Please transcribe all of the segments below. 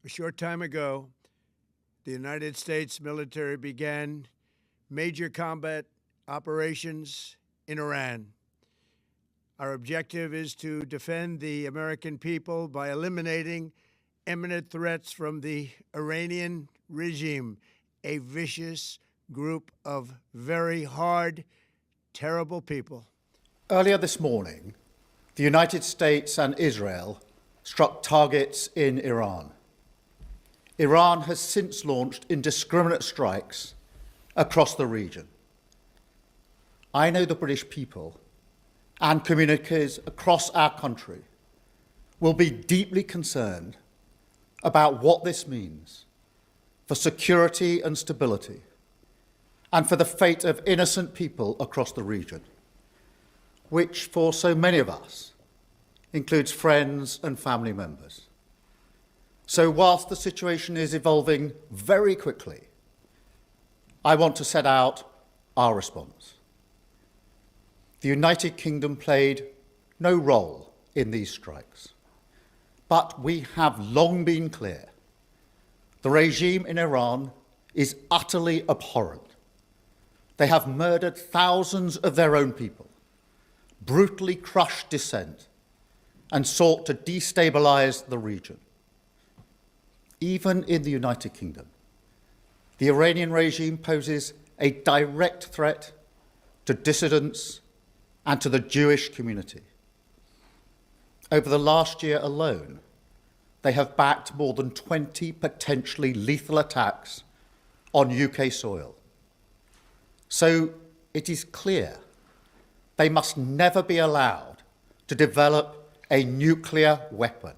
A short time ago, the United States military began major combat operations in Iran. Our objective is to defend the American people by eliminating imminent threats from the Iranian regime, a vicious group of very hard, terrible people. Earlier this morning, the United States and Israel struck targets in Iran. Iran has since launched indiscriminate strikes across the region. I know the British people and communities across our country will be deeply concerned about what this means for security and stability and for the fate of innocent people across the region, which for so many of us includes friends and family members. So whilst the situation is evolving very quickly, I want to set out our response. The United Kingdom played no role in these strikes, but we have long been clear the regime in Iran is utterly abhorrent. They have murdered thousands of their own people, brutally crushed dissent, and sought to destabilize the region. Even in the United Kingdom, the Iranian regime poses a direct threat to dissidents and to the Jewish community. Over the last year alone, they have backed more than 20 potentially lethal attacks on UK soil. So it is clear they must never be allowed to develop a nuclear weapon.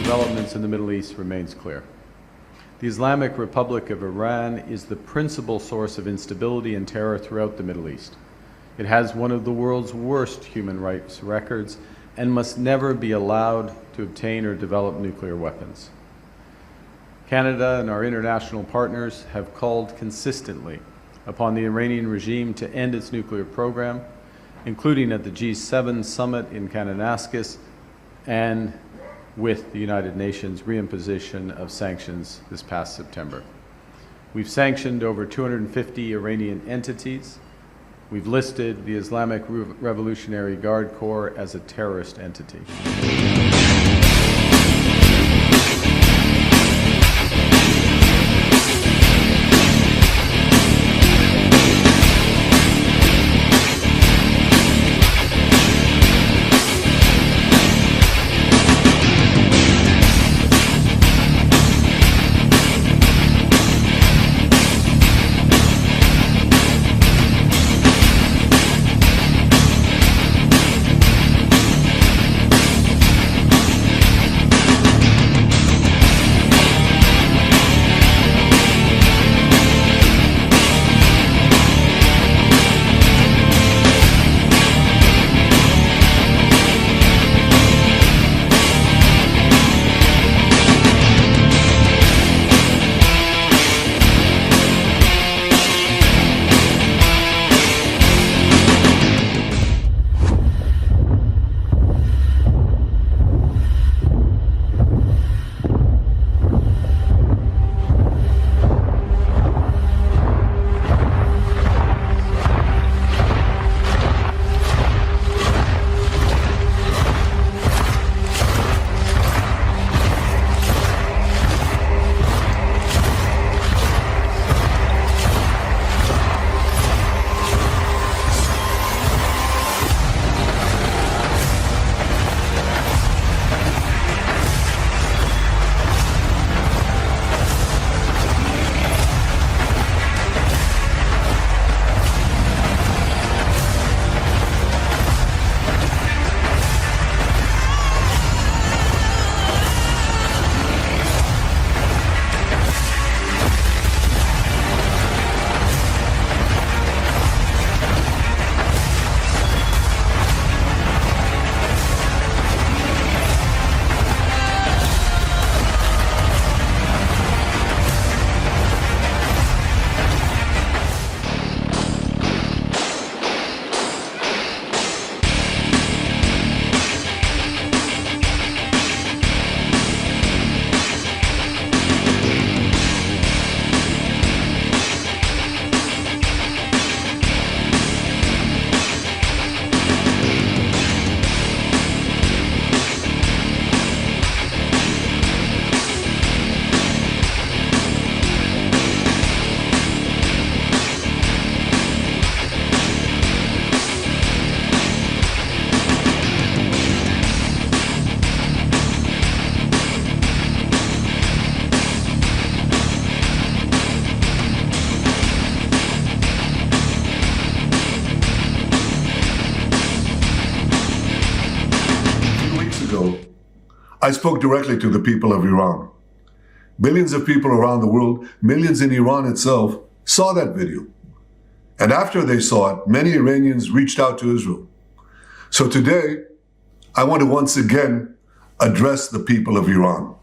Developments in the Middle East remains clear. The Islamic Republic of Iran is the principal source of instability and terror throughout the Middle East. It has one of the world's worst human rights records and must never be allowed to obtain or develop nuclear weapons. Canada and our international partners have called consistently upon the Iranian regime to end its nuclear program, including at the G7 summit in Kananaskis and with the United Nations reimposition of sanctions this past September. We've sanctioned over 250 Iranian entities. We've listed the Islamic Revolutionary Guard Corps as a terrorist entity. I spoke directly to the people of Iran. Millions of people around the world, millions in Iran itself, saw that video. And after they saw it, many Iranians reached out to Israel. So today, I want to once again address the people of Iran.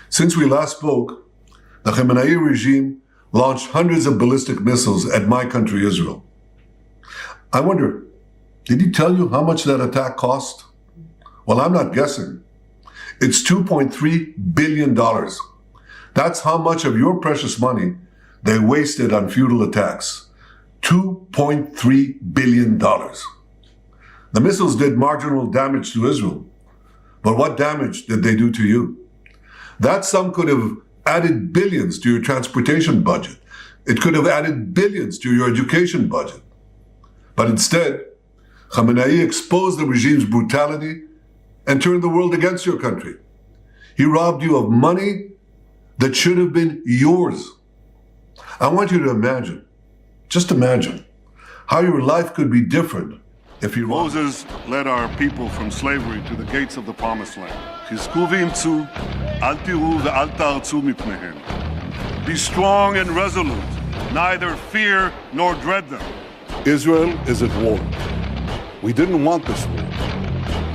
Since we last spoke, the Khamenei regime launched hundreds of ballistic missiles at my country, Israel. I wonder, did he tell you how much that attack cost? Well, I'm not guessing. It's $2.3 billion. That's how much of your precious money they wasted on futile attacks. $2.3 billion. The missiles did marginal damage to Israel. But what damage did they do to you? That sum could have added billions to your transportation budget. It could have added billions to your education budget. But instead, Khamenei exposed the regime's brutality and turned the world against your country. He robbed you of money that should have been yours. I want you to imagine, just imagine, how your life could be different if you... Moses led our people from slavery to the gates of the Promised Land. חזקו ואמצו, אל תיראו ואל תערצו מפניהם. Be strong and resolute, neither fear nor dread them. Israel is at war. We didn't want this war.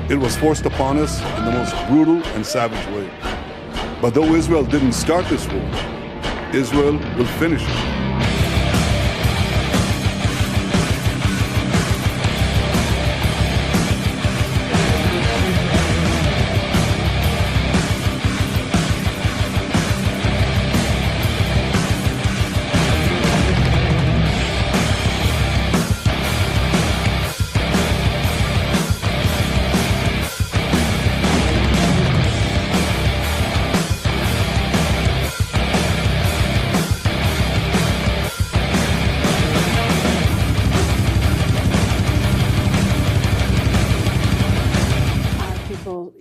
It was forced upon us in the most brutal and savage way. But though Israel didn't start this war, Israel will finish it.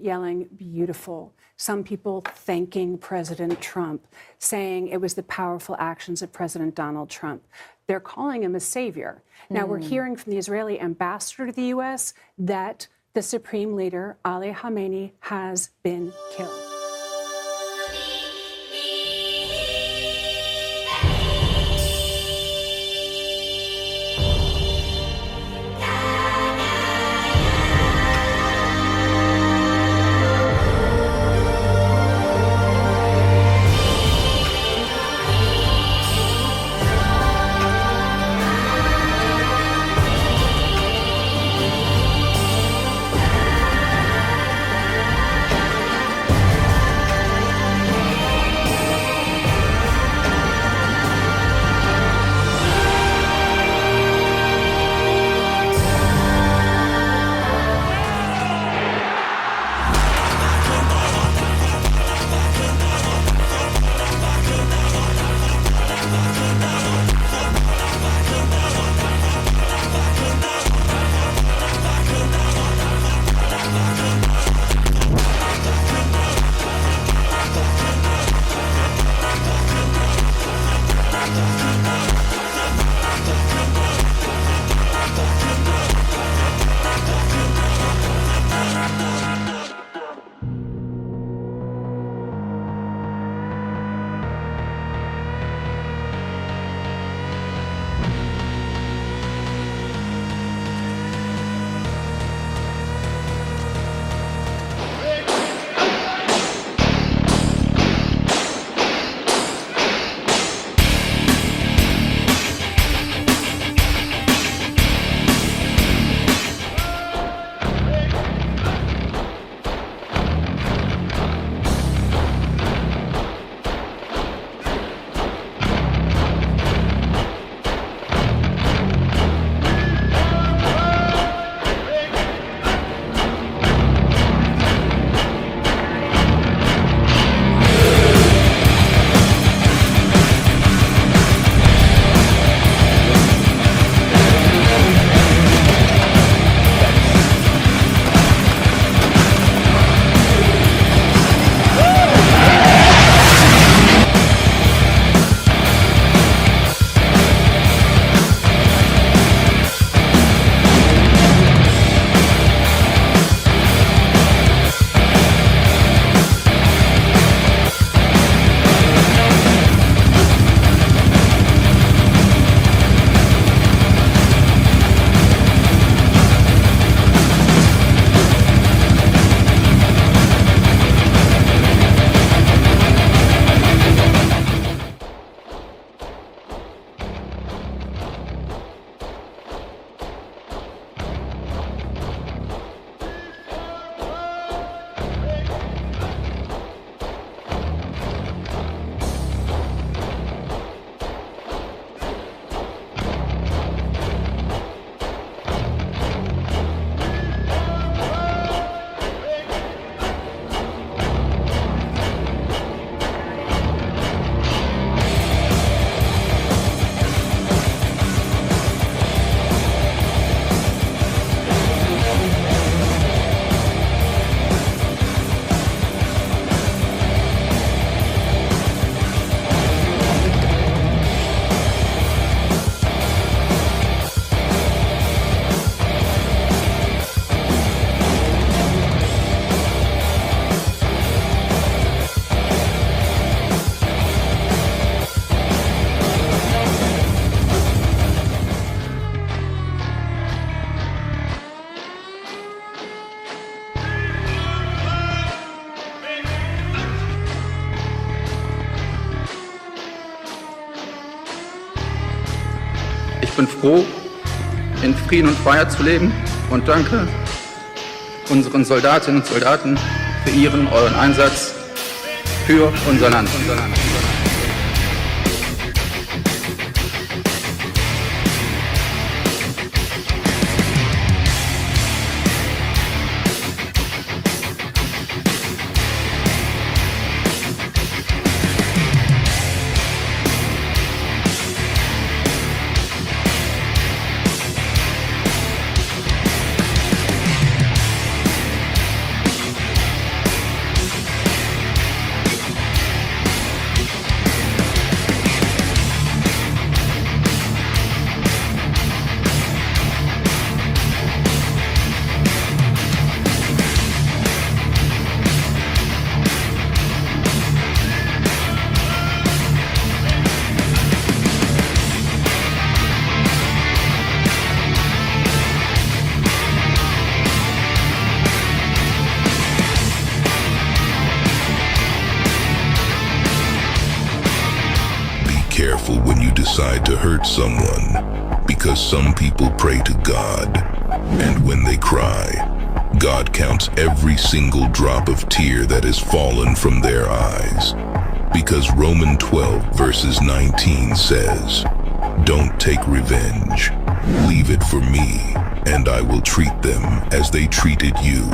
Yelling beautiful. Some people thanking President Trump, saying it was the powerful actions of President Donald Trump. They're calling him a savior. Now, we're hearing from the Israeli ambassador to the U.S. that the supreme leader, Ali Khamenei, has been killed. Ich bin froh, in Frieden und Freiheit zu leben und danke unseren Soldatinnen und Soldaten für euren Einsatz für unser Land. Careful when you decide to hurt someone, because some people pray to God, and when they cry, God counts every single drop of tear that has fallen from their eyes. Because Romans 12 verses 19 says, "Don't take revenge. Leave it for me, and I will treat them as they treated you."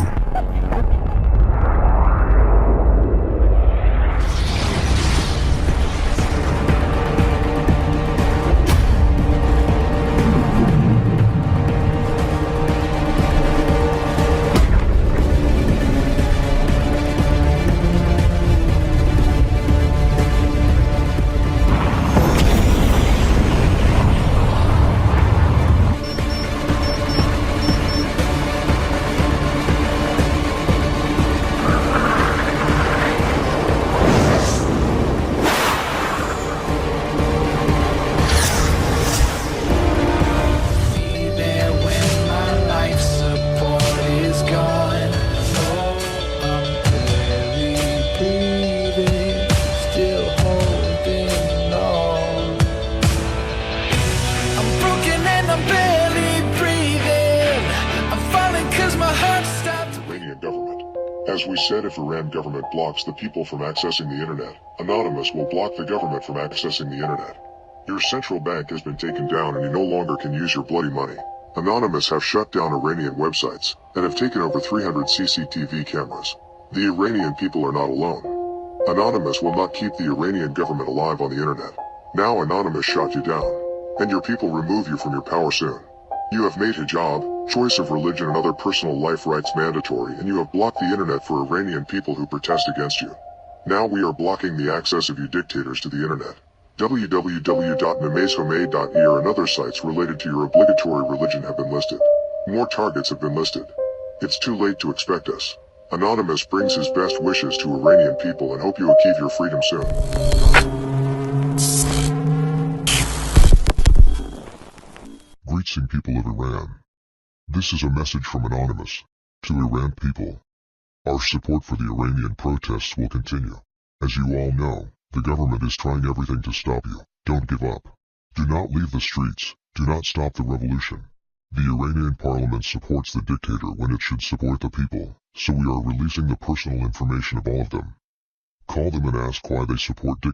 As we said, if Iran government blocks the people from accessing the internet, Anonymous will block the government from accessing the internet. Your central bank has been taken down and you no longer can use your bloody money. Anonymous have shut down Iranian websites and have taken over 300 CCTV cameras. The Iranian people are not alone. Anonymous will not keep the Iranian government alive on the internet. Now Anonymous shot you down, and your people remove you from your power soon. You have made hijab, choice of religion and other personal life rights mandatory, and you have blocked the internet for Iranian people who protest against you. Now we are blocking the access of you dictators to the internet. www.namazhomey.ir and other sites related to your obligatory religion have been listed. More targets have been listed. It's too late to expect us. Anonymous brings his best wishes to Iranian people and hope you achieve your freedom soon. Greetings, people of Iran. This is a message from Anonymous to Iran people. Our support for the Iranian protests will continue. As you all know, the government is trying everything to stop you. Don't give up. Do not leave the streets. Do not stop the revolution. The Iranian parliament supports the dictator when it should support the people, so we are releasing the personal information of all of them. Call them and ask why they support dictators.